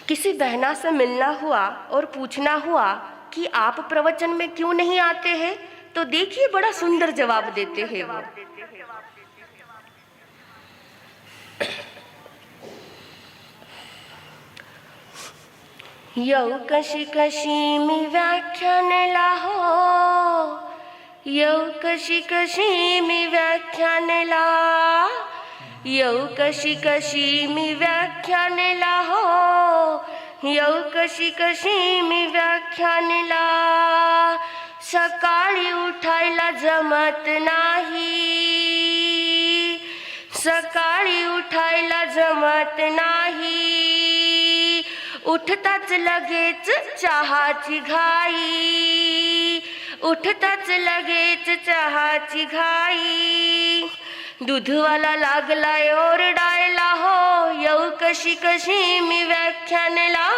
किसी बहना से मिलना हुआ और पूछना हुआ कि आप प्रवचन में क्यों नहीं आते हैं, तो देखिए बड़ा सुंदर जवाब देते हैं वो। यौ कशी कशी मी व्याख्यानला हो, यौ कशी कशी मी व्याख्यानला, यौ कशी कशी मी व्याख्यानला हो, यौ कशी कशी मी व्याख्यानला। सकाळी उठायला जमत नाही, सकाळी उठायला जमत नाही, उठताच लगेच चहाची घाई, उठताच लगेच चहाची घाई। दूधवाला लागलाय ओरडायला हो, यौ कशी कशी मी व्याख्यानला,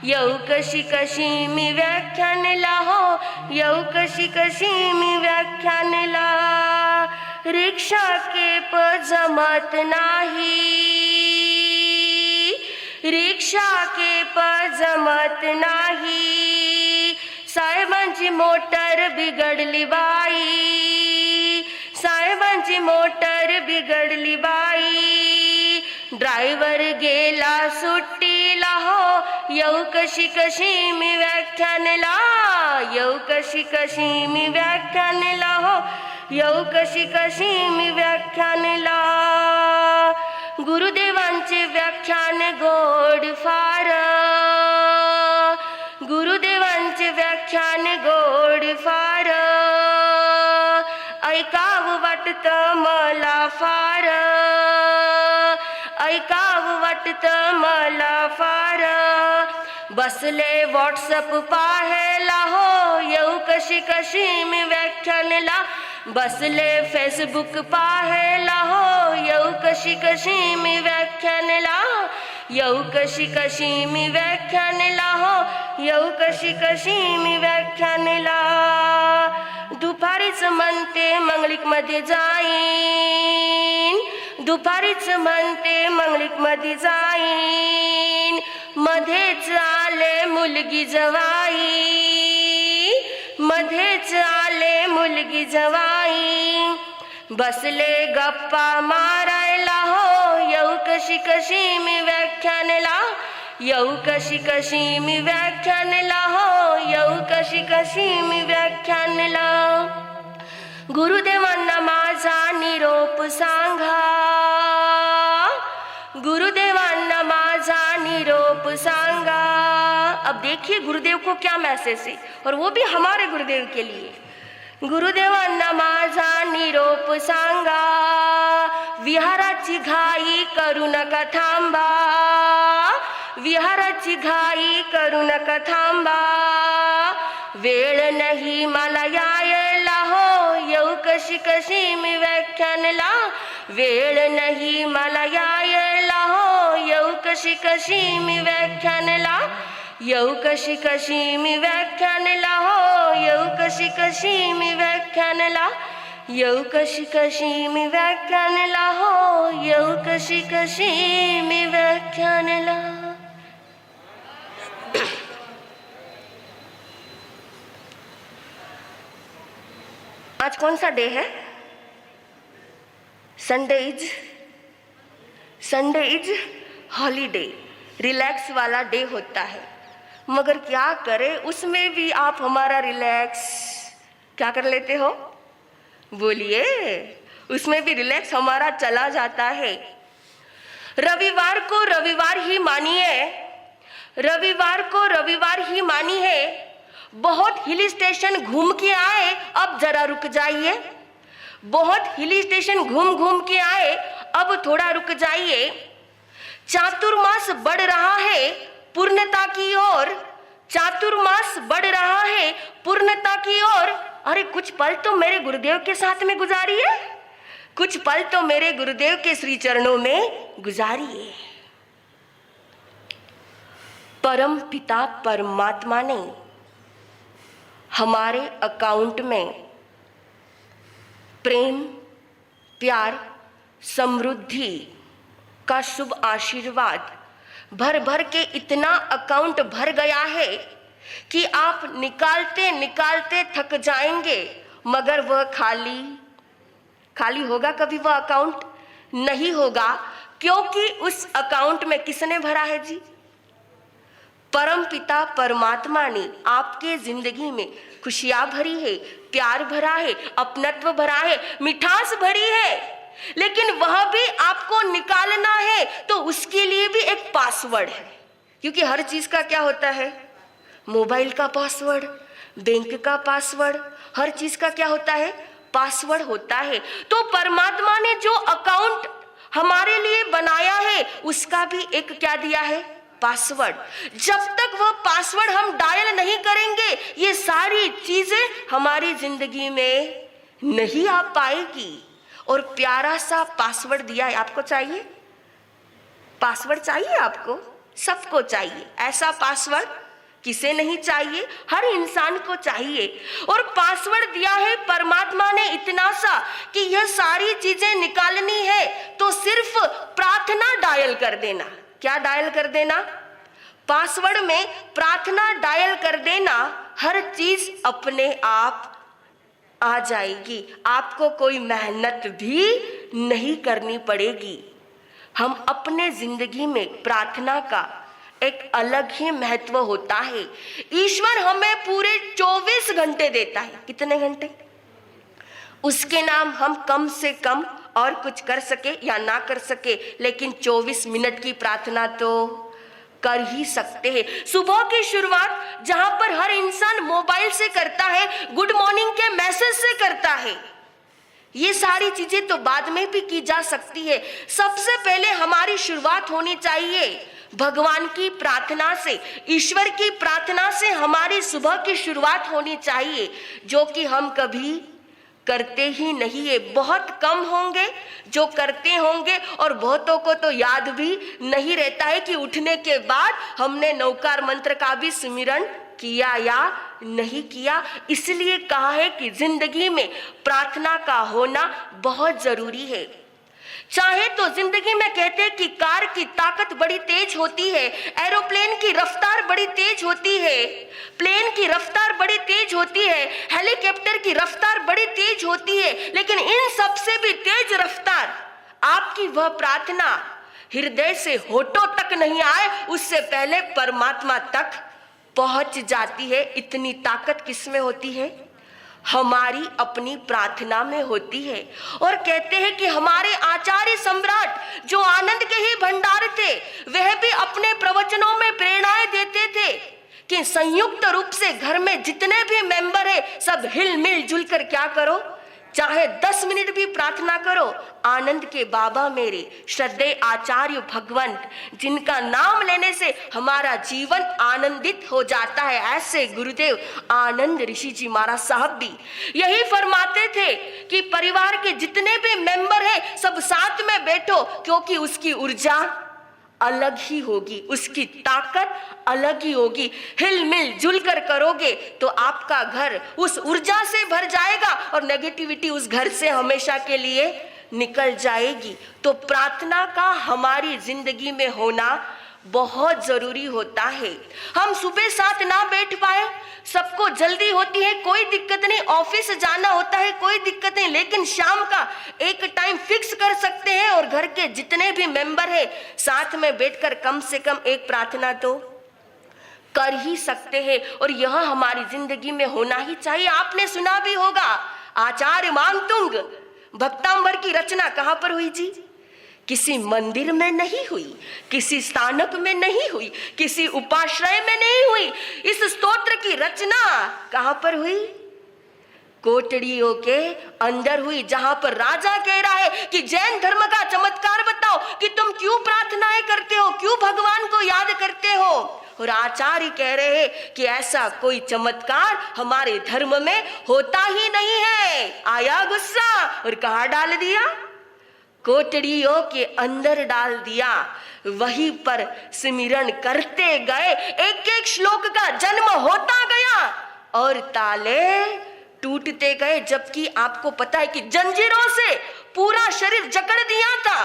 यौ कशी कशी मी व्याख्यानला हो, यौ कशी कशी मी व्याख्यानला। रिक्षा के प जमत नाही, रिक्षा के प जमत नाही, साहेबांची मोटर बिघडली बाई, साहेबांची मोटर बिघडली बाई। ड्रायव्हर गेला सुट्टीला हो, यौ कशी कशी मी व्याख्यानला, यौ कशी कशी मी व्याख्यानला हो, यौ कशी कशी मी व्याख्यानला। गुरुदेवांचे व्याख्यान गोड फार, गुरुदेवांचे व्याख्यान गोड फार, ऐकावं वाटतं मला फार, ऐकावं वाटतं मला फार। बसले व्हॉट्सअप पाहायला हो, यौ कशी कशी मी व्याख्यानला, बसले फेसबुक पाहायला हो, यौ कशी कशी मी व्याख्यानला, यौ कशी कशी मी व्याख्यानला हो, यौ कशी कशी मी व्याख्यानला। दुपारीच म्हणते मंगलिक मध्ये जाईन, दुपारीच म्हणते मंगलिक मध्ये जाईन, मध्येच आले मुलगी जवाई, मध्येच आले मुलगी जवाई। बसले गप्पा मारायला हो, यौ कशी कशी मी व्याख्यानला, यौ कशी कशी मी व्याख्यानला हो, यौ कशी कशी मी व्याख्यानला। गुरुदेवांना माझा निरोप सांगा, गुरुदेवांना माझा निरोप सांगा। अब देखिए गुरुदेव को क्या मैसेज है, और वो भी हमारे गुरुदेव के लिए। गुरुदेवांना माझा निरोप सांगा, विहाराची घाई करू नका थांबा, विहाराची घाई करू नका थांबा। वेळ नाही मला यायला हो, यौ कशी कशी मी व्याख्यानला, वेळ नाही मला यायला हो, यौ कशी कशी मी व्याख्यानला, यौ कशी कशी मी व्याख्यानला हो, यौ कशी कशी मी व्याख्यानला, यौ कशी कशी मी व्याख्यानला हो, यौ कशी कशी मी व्याख्यानला। आज कौन सा डे है? संडे इज हॉलीडे, रिलैक्स वाला डे होता है। मगर क्या करें, उसमें भी आप हमारा रिलैक्स क्या कर लेते हो? बोलिए, उसमें भी रिलैक्स हमारा चला जाता है। रविवार को रविवार ही मानिए, रविवार को रविवार ही मानिए। बहुत हिल स्टेशन घूम के आए, अब जरा रुक जाइए। बहुत हिल स्टेशन घूम घूम के आए, अब थोड़ा रुक जाइए। चातुर्मास बढ़ रहा है पूर्णता की ओर, चातुर्मास बढ़ रहा है पूर्णता की ओर। अरे कुछ पल तो मेरे गुरुदेव के साथ में गुजारिए, कुछ पल तो मेरे गुरुदेव के श्री चरणों में गुजारिए। परम पिता परमात्मा ने हमारे अकाउंट में प्रेम, प्यार, समृद्धि का शुभ आशीर्वाद भर भर के इतना अकाउंट भर गया है कि आप निकालते निकालते थक जाएंगे, मगर वह खाली होगा कभी वह अकाउंट? नहीं होगा, क्योंकि उस अकाउंट में किसने भरा है जी? परमपिता परमात्मा ने आपके जिंदगी में खुशियां भरी है, प्यार भरा है, अपनत्व भरा है, मिठास भरी है। लेकिन वह भी आपको निकालना है, तो उसके लिए भी एक पासवर्ड है। क्योंकि हर चीज का क्या होता है? मोबाइल का पासवर्ड, बैंक का पासवर्ड, हर चीज का क्या होता है? पासवर्ड होता है। तो परमात्मा ने जो अकाउंट हमारे लिए बनाया है, उसका भी एक क्या दिया है? पासवर्ड। जब तक वह पासवर्ड हम डायल नहीं करेंगे, ये सारी चीजें हमारी जिंदगी में नहीं आ पाएगी। और प्यारा सा पासवर्ड दिया है। आपको चाहिए पासवर्ड? चाहिए आपको? सबको चाहिए। ऐसा पासवर्ड किसे नहीं चाहिए? हर इंसान को चाहिए। और पासवर्ड दिया है परमात्मा ने इतना सा कि यह सारी चीजें निकालनी है तो सिर्फ प्रार्थना डायल कर देना। क्या डायल कर देना? पासवर्ड में प्रार्थना डायल कर देना, हर चीज अपने आप आ जाएगी। आपको कोई मेहनत भी नहीं करनी पड़ेगी। हम अपने जिंदगी में प्रार्थना का एक अलग ही महत्व होता है। ईश्वर हमें पूरे 24 घंटे देता है। कितने घंटे? उसके नाम हम कम से कम और कुछ कर सके या ना कर सके, लेकिन 24 मिनट की प्रार्थना तो कर ही सकते हैं। सुबह की शुरुआत जहां पर हर इंसान मोबाइल से करता है, गुड मॉर्निंग के मैसेज से करता है, ये सारी चीजें तो बाद में भी की जा सकती है। सबसे पहले हमारी शुरुआत होनी चाहिए भगवान की प्रार्थना से, ईश्वर की प्रार्थना से हमारी सुबह की शुरुआत होनी चाहिए, जो कि हम कभी करते ही नहीं है। बहुत कम होंगे जो करते होंगे, और बहुतों को तो याद भी नहीं रहता है कि उठने के बाद हमने नौकार मंत्र का भी सुमिरन किया या नहीं किया। इसलिए कहा है कि जिंदगी में प्रार्थना का होना बहुत जरूरी है। चाहे तो जिंदगी में कहते हैं कि कार की ताकत बड़ी तेज होती है, एरोप्लेन की रफ्तार बड़ी तेज होती है, प्लेन की रफ्तार बड़ी तेज होती है, हेलीकॉप्टर की रफ्तार बड़ी तेज होती है, लेकिन इन सबसे भी तेज रफ्तार आपकी वह प्रार्थना हृदय से होठों तक नहीं आए, उससे पहले परमात्मा तक पहुंच जाती है। इतनी ताकत किसमें होती है? हमारी अपनी प्रार्थना में होती है। और कहते हैं कि हमारे आचार्य सम्राट जो आनंद के ही भंडार थे, वह भी अपने प्रवचनों में प्रेरणाएं देते थे कि संयुक्त रूप से घर में जितने भी मेंबर है सब हिल मिल जुल कर क्या करो, चाहे 10 मिनट भी प्रार्थना करो। आनंद के बाबा मेरे श्रद्धेय आचार्य भगवंत, जिनका नाम लेने से हमारा जीवन आनंदित हो जाता है, ऐसे गुरुदेव आनंद ऋषि जी महाराज साहब भी यही फरमाते थे कि परिवार के जितने भी मेंबर हैं सब साथ में बैठो, क्योंकि उसकी ऊर्जा अलग ही होगी, उसकी ताकत अलग ही होगी। हिल मिल जुल कर करोगे तो आपका घर उस ऊर्जा से भर जाएगा और नेगेटिविटी उस घर से हमेशा के लिए निकल जाएगी। तो प्रार्थना का हमारी जिंदगी में होना बहुत जरूरी होता है। हम सुबह साथ ना बैठ पाए, सबको जल्दी होती है, कोई दिक्कत नहीं, ऑफिस जाना होता है, कोई दिक्कत नहीं, लेकिन शाम का एक टाइम फिक्स कर सकते हैं और घर के जितने भी मेंबर हैं साथ में बैठकर कम से कम एक प्रार्थना तो कर ही सकते हैं। और यह हमारी जिंदगी में होना ही चाहिए। आपने सुना भी होगा, आचार्य मानतुंग भक्तांबर की रचना कहां पर हुई जी? किसी मंदिर में नहीं हुई, किसी स्थानक में नहीं हुई, किसी उपाश्रय में नहीं हुई। इस स्तोत्र की रचना कहां पर हुई? कोटड़ियों के अंदर हुई, जहां पर राजा कह रहा है कि जैन धर्म का चमत्कार बताओ कि तुम क्यों प्रार्थनाएं करते हो, क्यों भगवान को याद करते हो। और आचार्य कह रहे हैं कि ऐसा कोई चमत्कार हमारे धर्म में होता ही नहीं है। आया गुस्सा और कहां डाल दिया? कोटड़ियों के अंदर डाल दिया। वहीं पर सिमरन करते गए, एक एक श्लोक का जन्म होता गया और ताले टूटते गए। जबकि आपको पता है कि जंजीरों से पूरा शरीर जकड़ दिया था,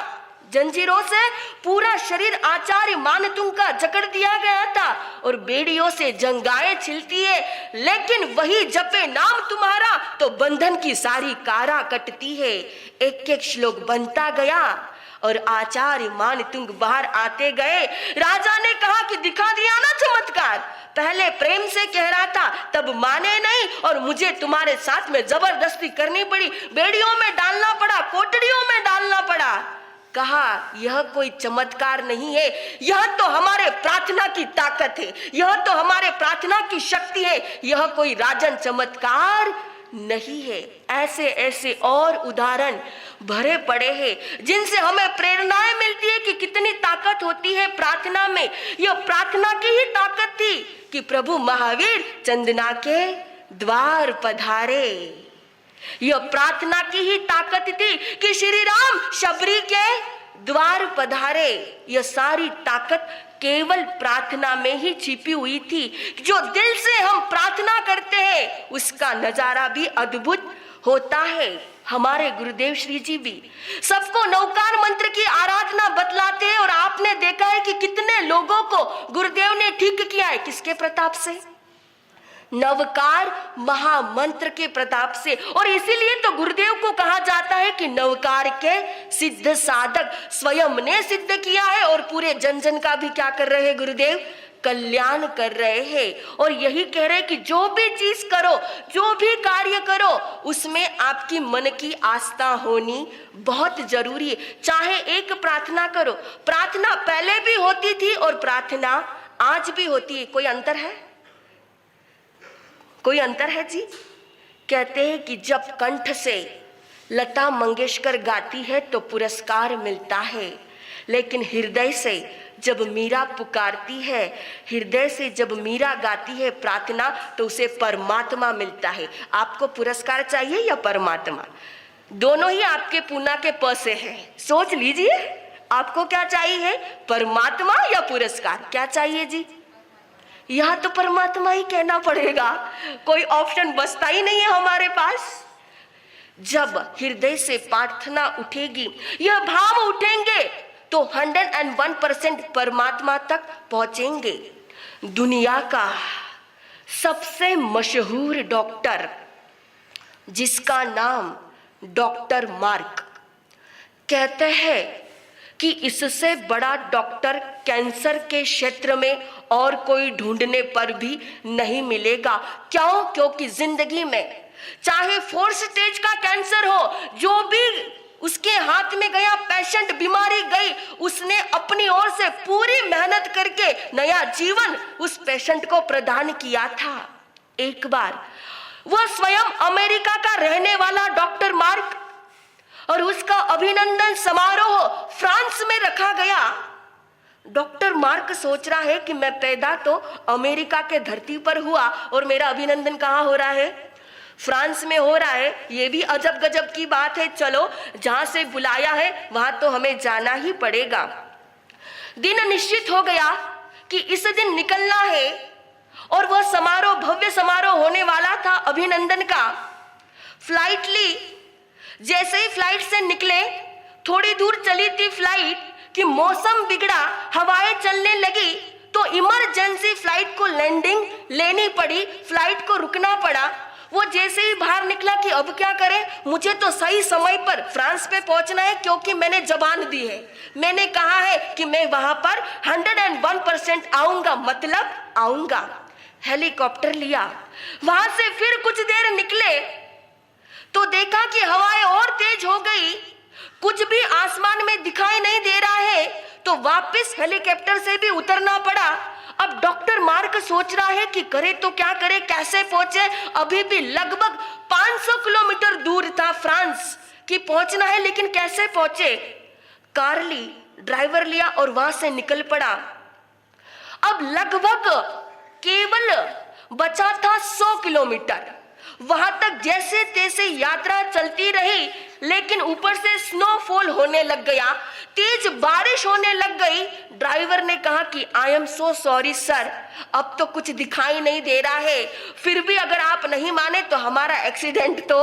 जंजीरों से पूरा शरीर आचार्य मानतुंग का जकड़ दिया गया था और बेड़ियों से जंगाएं छिलती है, लेकिन वही जपे नाम तुम्हारा तो बंधन की सारी कारा कटती है। एक एक श्लोक बनता गया और आचार्य मानतुंग बाहर आते गए। राजा ने कहा कि दिखा दिया ना चमत्कार, पहले प्रेम से कह रहा था तब माने नहीं और मुझे तुम्हारे साथ में जबरदस्ती करनी पड़ी, बेड़ियों में डालना पड़ा, कोठड़ियों में डालना पड़ा। कहा यह कोई चमत्कार नहीं है, यह तो हमारे प्रार्थना की ताकत है, यह तो हमारे प्रार्थना की शक्ति है, यह कोई राजन चमत्कार नहीं है। ऐसे ऐसे और उदाहरण भरे पड़े हैं जिनसे हमें प्रेरणाएं मिलती है कि कितनी ताकत होती है प्रार्थना में। यह प्रार्थना की ही ताकत थी कि प्रभु महावीर चंदना के द्वार पधारे। यह प्रार्थना की ही ताकत थी कि श्री राम शबरी के द्वार पधारे। यह सारी ताकत केवल प्रार्थना में ही छिपी हुई थी। जो दिल से हम प्रार्थना करते हैं उसका नजारा भी अद्भुत होता है। हमारे गुरुदेव श्री जी भी सबको नवकार मंत्र की आराधना बतलाते हैं और आपने देखा है कि कितने लोगों को गुरुदेव ने ठीक किया है। किसके प्रताप से? नवकार महामंत्र के प्रताप से। और इसीलिए तो गुरुदेव को कहा जाता है कि नवकार के सिद्ध साधक स्वयं ने सिद्ध किया है और पूरे जन जन का भी क्या कर रहे हैं गुरुदेव? कल्याण कर रहे हैं। और यही कह रहे हैं कि जो भी चीज करो, जो भी कार्य करो, उसमें आपकी मन की आस्था होनी बहुत जरूरी है। चाहे एक प्रार्थना करो, प्रार्थना पहले भी होती थी और प्रार्थना आज भी होती है। कोई अंतर है? कोई अंतर है जी? कहते हैं कि जब कंठ से लता मंगेशकर गाती है तो पुरस्कार मिलता है, लेकिन हृदय से जब मीरा पुकारती है, हृदय से जब मीरा गाती है प्रार्थना, तो उसे परमात्मा मिलता है। आपको पुरस्कार चाहिए या परमात्मा? दोनों ही आपके पूना के प से है। सोच लीजिए आपको क्या चाहिए, परमात्मा या पुरस्कार? क्या चाहिए जी? यह तो परमात्मा ही कहना पड़ेगा, कोई ऑप्शन बचता ही नहीं है हमारे पास। जब हृदय से प्रार्थना उठेगी, यह भाव उठेंगे तो 101% परमात्मा तक पहुंचेंगे। दुनिया का सबसे मशहूर डॉक्टर जिसका नाम डॉक्टर मार्क, कहते हैं कि इससे बड़ा डॉक्टर कैंसर के क्षेत्र में और कोई ढूंढने पर भी नहीं मिलेगा। क्यों? क्योंकि जिंदगी में चाहे 4 स्टेज का कैंसर हो, जो भी उसके हाथ में गया, पेशेंट बीमारी गई, उसने अपनी ओर से पूरी मेहनत करके नया जीवन उस पेशेंट को प्रदान किया था। एक बार वह स्वयं अमेरिका का रहने वाला डॉक्टर मार्क, और उसका अभिनंदन समारोह फ्रांस में रखा गया। डॉक्टर मार्क सोच रहा है कि मैं पैदा तो अमेरिका के धरती पर हुआ और मेरा अभिनंदन कहाँ हो रहा है? फ्रांस में हो रहा है। ये भी अजब गजब की बात है। चलो, जहां से बुलाया है वहां तो हमें जाना ही पड़ेगा। दिन निश्चित हो गया कि इस दिन निकलना है और वह समारोह, भव्य समारोह होने वाला था अभिनंदन का। फ्लाइट ली। जैसे ही फ्लाइट से निकले, थोड़ी दूर चली थी फ्लाइट कि मौसम बिगड़ा, हवाएं चलने लगी, तो इमरजेंसी फ्लाइट को लैंडिंग लेनी पड़ी, फ्लाइट को रुकना पड़ा। वो जैसे ही बाहर निकला कि अब क्या करें, मुझे तो सही समय पर फ्रांस पे पहुंचना है क्योंकि मैंने जबान दी है, मैंने कहा है कि मैं वहां पर 101% आऊंगा, मतलब आऊंगा। हेलीकॉप्टर लिया, वहां से फिर कुछ देर निकले तो देखा कि हवाएं और तेज हो गई, कुछ भी आसमान में दिखाई नहीं दे रहा है, तो वापस हेलीकॉप्टर से भी उतरना पड़ा। अब डॉक्टर मार्क सोच रहा है कि करे तो क्या करे, कैसे पहुंचे। अभी भी लगभग 500 किलोमीटर दूर था फ्रांस की पहुंचना है, लेकिन कैसे पहुंचे। कार ली, ड्राइवर लिया और वहां से निकल पड़ा। अब लगभग केवल बचा था 100 किलोमीटर। वहां तक जैसे तैसे यात्रा चलती रही, लेकिन ऊपर से स्नोफॉल होने लग गया, तेज बारिश होने लग गई। ड्राइवर ने कहा कि I am so sorry sir, अब तो कुछ दिखाई नहीं दे रहा है, फिर भी अगर आप नहीं माने तो हमारा एक्सीडेंट तो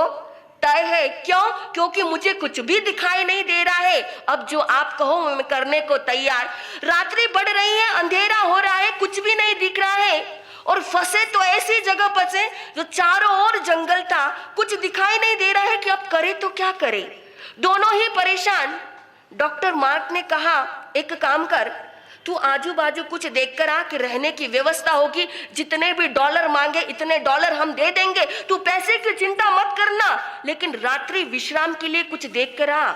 तय है। क्यों? क्योंकि मुझे कुछ भी दिखाई नहीं दे रहा है। अब जो आप कहो मैं करने को तैयार। रात्रि बढ़ रही है, अंधेरा हो रहा है, कुछ भी नहीं दिख रहा है और फंसे तो ऐसी जगह फंसे जो चारों ओर जंगल था, कुछ दिखाई नहीं दे रहा है कि अब करे तो क्या करे। दोनों ही परेशान। डॉक्टर मार्क ने कहा, एक काम कर, तू आजू बाजू कुछ देखकर आ कि रहने की व्यवस्था होगी, जितने भी डॉलर मांगे इतने डॉलर हम दे देंगे, तू पैसे की चिंता मत करना, लेकिन रात्रि विश्राम के लिए कुछ देख कर आ।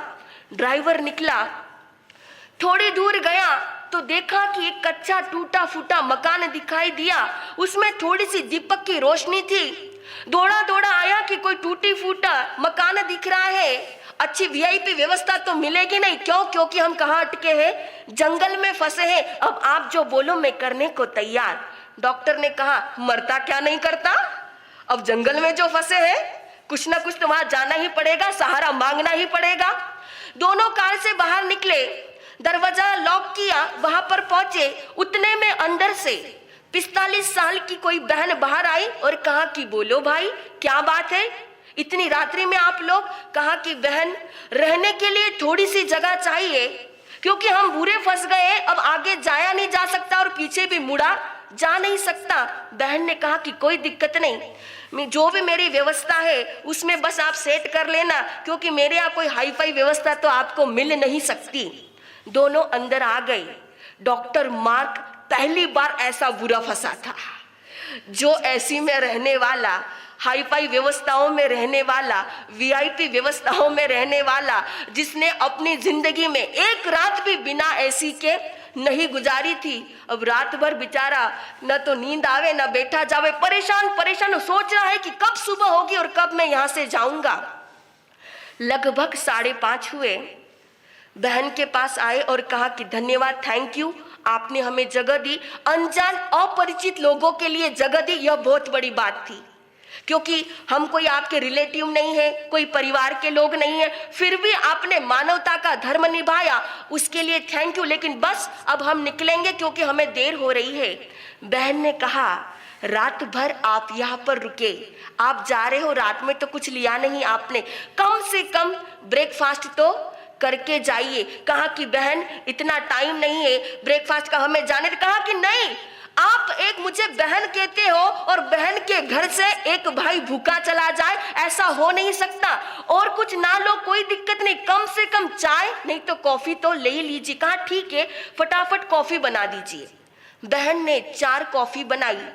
ड्राइवर निकला, थोड़ी दूर गया तो देखा कि एक कच्चा टूटा फूटा मकान दिखाई दिया, उसमें थोड़ी सी दीपक की रोशनी थी। दौड़ा दौड़ा आया कि कोई टूटी फूटा मकान दिख रहा है, अच्छी वीआईपी व्यवस्था तो मिलेगी नहीं। क्यों? क्योंकि हम कहाँ अटके हैं? जंगल में फंसे हैं। अब आप जो बोलो मैं करने को तैयार। डॉक्टर ने कहा, मरता क्या नहीं करता, अब जंगल में जो फंसे हैं कुछ ना कुछ तो वहां जाना ही पड़ेगा, सहारा मांगना ही पड़ेगा। दोनों कार से बाहर निकले, दरवाजा लॉक किया, वहां पर पहुंचे, उतने में अंदर से 45 साल की कोई बहन बाहर आई और कहा कि बोलो भाई क्या बात है, इतनी रात्रि में आप लोग? कहा कि बहन रहने के लिए थोड़ी सी जगह चाहिए, क्योंकि हम बुरे फंस गए, अब आगे जाया नहीं जा सकता और पीछे भी मुड़ा जा नहीं सकता। बहन ने कहा कि कोई दिक्कत नहीं, जो भी मेरी व्यवस्था है उसमें बस आप सेट कर लेना, क्योंकि मेरे यहाँ कोई हाई फाई व्यवस्था तो आपको मिल नहीं सकती। दोनों अंदर आ गए। डॉक्टर मार्क पहली बार ऐसा बुरा फंसा था। जो ऐसी में रहने वाला, हाई फाई व्यवस्थाओं में रहने वाला, वीआईपी व्यवस्थाओं में रहने वाला, जिसने अपनी जिंदगी में एक रात भी बिना एसी के नहीं गुजारी थी, अब रात भर बेचारा न तो नींद आवे न बैठा जावे, परेशान परेशान सोच रहा है कि कब सुबह होगी और कब मैं यहां से जाऊंगा। लगभग 5:30 हुए। बहन के पास आए और कहा कि धन्यवाद, थैंक यू, आपने हमें जगह दी, अनजान अपरिचित लोगों के लिए जगह दी, यह बहुत बड़ी बात थी, क्योंकि हम कोई आपके रिलेटिव नहीं है, कोई परिवार के लोग नहीं है, फिर भी आपने मानवता का धर्म निभाया, उसके लिए थैंक यू, लेकिन बस अब हम निकलेंगे क्योंकि हमें देर हो रही है। बहन ने कहा, रात भर आप यहाँ पर रुके, आप जा रहे हो, रात में तो कुछ लिया नहीं आपने, कम से कम ब्रेकफास्ट तो करके जाइए। कहा कि बहन इतना टाइम नहीं है ब्रेकफास्ट का, हमें जाने। कहा कि नहीं, आप एक मुझे बहन कहते हो और बहन के घर से एक भाई भूखा चला जाए, ऐसा हो नहीं सकता। और कुछ ना लो कोई दिक्कत नहीं, कम से कम चाय नहीं तो कॉफी तो ले ही लीजिए। कहा ठीक है, फटाफट कॉफी बना दीजिए। बहन ने 4 कॉफी बनाई,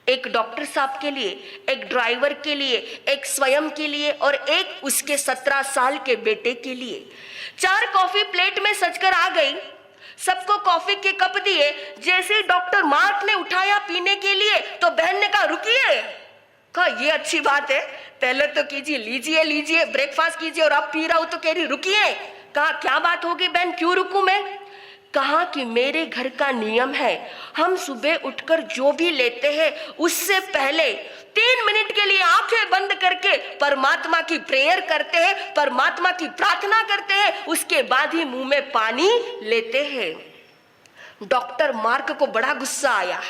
एक डॉक्टर साहब के लिए, एक ड्राइवर के लिए, एक स्वयं के लिए और एक उसके 17 साल के बेटे के लिए। 4 कॉफी प्लेट में सजकर आ गई। सबको कॉफी के कप दिए। जैसे ही डॉक्टर मार्क ने उठाया पीने के लिए तो बहन ने कहा रुकिए। कहा ये अच्छी बात है, पहले तो कीजिए, लीजिए लीजिए, ब्रेकफास्ट कीजिए और अब पी रहा हूं तो कह रही रुकिए। कहा क्या बात होगी बहन, क्यों रुकूं मैं? कहा कि मेरे घर का नियम है, हम सुबह उठकर जो भी लेते हैं उससे पहले 3 मिनट के लिए आंखें बंद करके परमात्मा की प्रेयर करते हैं, परमात्मा की प्रार्थना करते हैं, उसके बाद ही मुंह में पानी लेते हैं। डॉक्टर मार्क को बड़ा गुस्सा आया।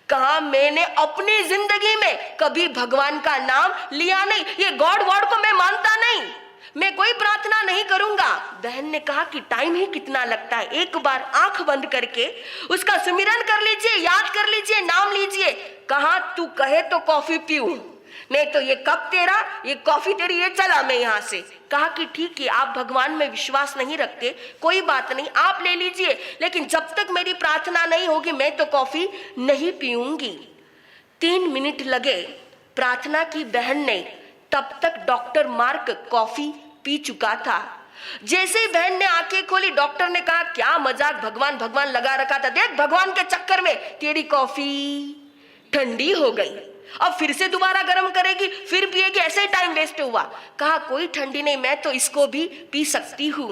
कहा मैंने अपनी जिंदगी में कभी भगवान का नाम लिया नहीं, ये गॉड वॉड को मैं मानता नहीं, मैं कोई प्रार्थना नहीं करूंगा। बहन ने कहा कि टाइम ही कितना लगता है, एक बार आंख बंद करके उसका सुमिरन कर लीजिए, याद कर लीजिए, नाम लीजिए। कहा तू कहे तो कॉफी पीऊं, नहीं तो ये कप तेरा, ये कॉफी तेरी, ये चला मैं यहां से। कहा कि ठीक है, आप भगवान में विश्वास नहीं रखते, कोई बात नहीं, आप ले लीजिए, लेकिन जब तक मेरी प्रार्थना नहीं होगी मैं तो कॉफी नहीं पीऊंगी। 3 मिनट लगे, प्रार्थना की बहन ने, तब तक डॉक्टर मार्क कॉफी पी चुका था। जैसे ही बहन ने आंखें खोली, डॉक्टर ने कहा क्या मजाक, भगवान भगवान लगा रखा था, देख भगवान के चक्कर में तेरी कॉफी ठंडी हो गई, अब फिर से दोबारा गर्म करेगी, फिर पिएगी, ऐसे ही टाइम वेस्ट हुआ। कहा कोई ठंडी नहीं, मैं तो इसको भी पी सकती हूँ।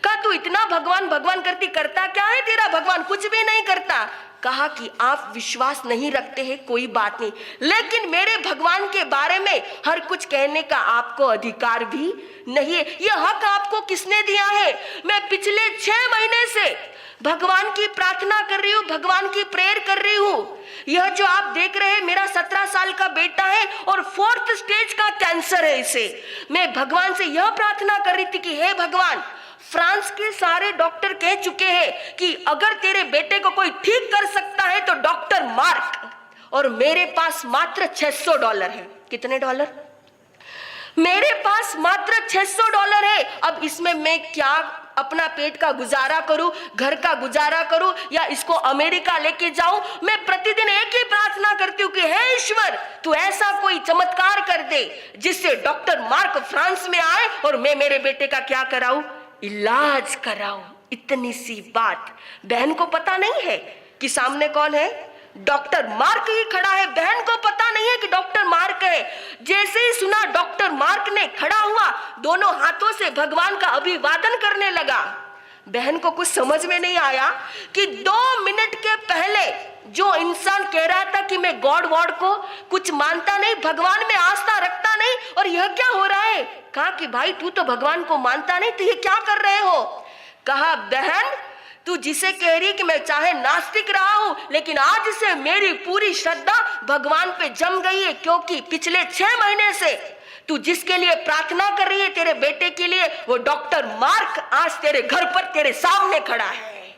कहा तू इतना भगवान भगवान करती, करता क्या है तेरा भगवान? कुछ भी नहीं करता। कहा कि आप विश्वास नहीं रखते हैं, कोई बात नहीं, लेकिन मेरे भगवान के बारे में हर कुछ कहने का आपको अधिकार भी नहीं है। यह हक आपको किसने दिया है? मैं पिछले 6 महीने से भगवान की प्रार्थना कर रही हूँ, भगवान की प्रेयर कर रही हूँ। यह जो आप देख रहे हैं मेरा 17 साल का बेटा है और 4th स्टेज का कैंसर है इसे। मैं भगवान से यह प्रार्थना कर रही थी कि हे भगवान, फ्रांस के सारे डॉक्टर कह चुके हैं कि अगर तेरे बेटे को कोई ठीक कर सकता है तो डॉक्टर मार्क, और मेरे पास मात्र $600 है। कितने डॉलर? मेरे पास मात्र $600 है। अब इसमें मैं क्या अपना पेट का गुजारा करूं, घर का गुजारा करूं, या इसको अमेरिका लेके जाऊं? मैं प्रतिदिन एक ही प्रार्थना करती हूं कि हे ईश्वर, तू ऐसा कोई चमत्कार कर दे जिससे डॉक्टर मार्क फ्रांस में आए और मैं मेरे बेटे का क्या कराऊं? इलाज कराऊं। इतनी सी बात बहन को पता नहीं है कि सामने कौन है? डॉक्टर मार्क ही खड़ा है। बहन को पता नहीं है कि डॉक्टर मार्क है। जैसे ही सुना डॉक्टर मार्क ने, खड़ा हुआ, दोनों हाथों से भगवान का अभिवादन करने लगा। बहन को कुछ समझ में नहीं आया कि 2 मिनट के पहले जो इंसान कह रहा था कि मैं गॉड वॉड को कुछ मानता नहीं, भगवान में आस्था रखता नहीं, और यह क्या हो रहा है? कहा कि भाई तू तो भगवान को मानता नहीं, तो ये क्या कर रहे हो? कहा बहन, तू जिसे कह रही कि मैं चाहे नास्तिक रहा हूं, लेकिन आज से मेरी पूरी श्रद्धा भगवान पे जम गई है, क्योंकि पिछले 6 महीने से तू जिसके लिए प्रार्थना कर रही है, तेरे बेटे के लिए, वो डॉक्टर मार्क आज तेरे घर पर तेरे सामने खड़ा है।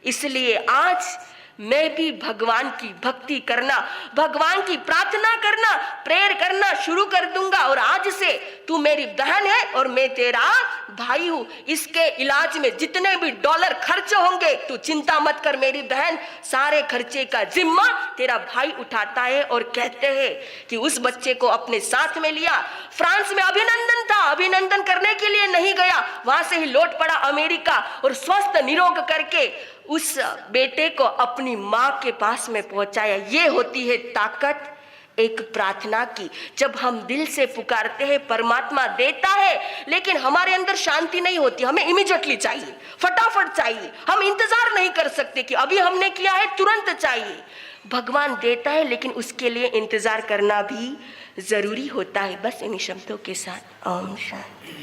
इसलिए आज मैं भी भगवान की भक्ति करना, भगवान की प्रार्थना करना, प्रेयर करना शुरू कर दूंगा। और आज से तू मेरी बहन है और मैं तेरा भाई हूं। इसके इलाज में जितने भी डॉलर खर्च होंगे तू चिंता मत कर मेरी बहन, सारे खर्चे का जिम्मा तेरा भाई उठाता है। और कहते हैं कि उस बच्चे को अपने साथ में लिया। फ्रांस में अभिनंदन था, अभिनंदन करने के लिए नहीं गया, वहां से ही लौट पड़ा अमेरिका और स्वस्थ निरोग करके उस बेटे को अपनी मां के पास में पहुंचाया। ये होती है ताकत एक प्रार्थना की। जब हम दिल से पुकारते हैं, परमात्मा देता है, लेकिन हमारे अंदर शांति नहीं होती। हमें इमीडिएटली चाहिए, फटाफट चाहिए। हम इंतजार नहीं कर सकते कि अभी हमने किया है तुरंत चाहिए। भगवान देता है, लेकिन उसके लिए इंतजार करना भी जरूरी होता है। बस इन शब्दों के साथ ओम शांति।